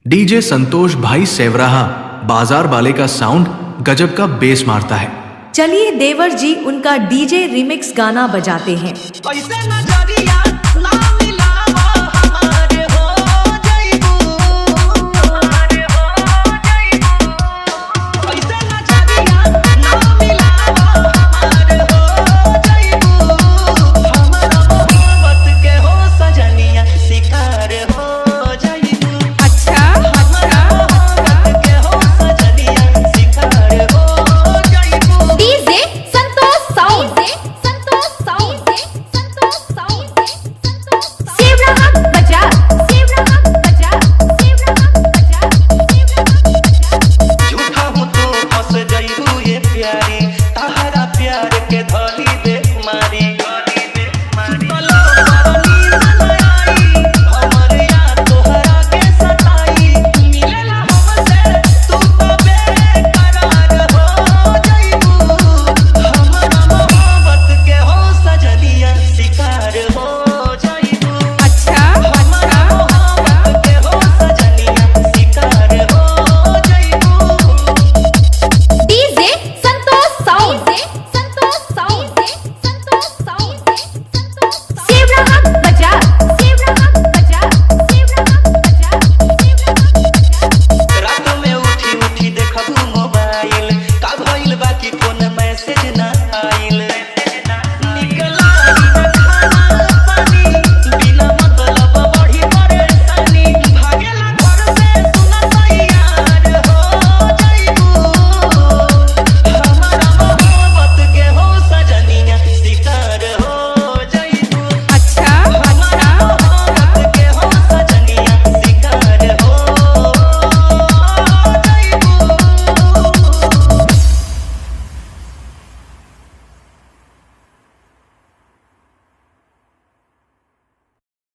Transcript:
DJ Santosh भाई सेवराहा बाजार वाले का साउंड गजब का बेस मारता है। चलिए देवर जी उनका डीजे रिमिक्स गाना बजाते हैं। कैसे नजरिया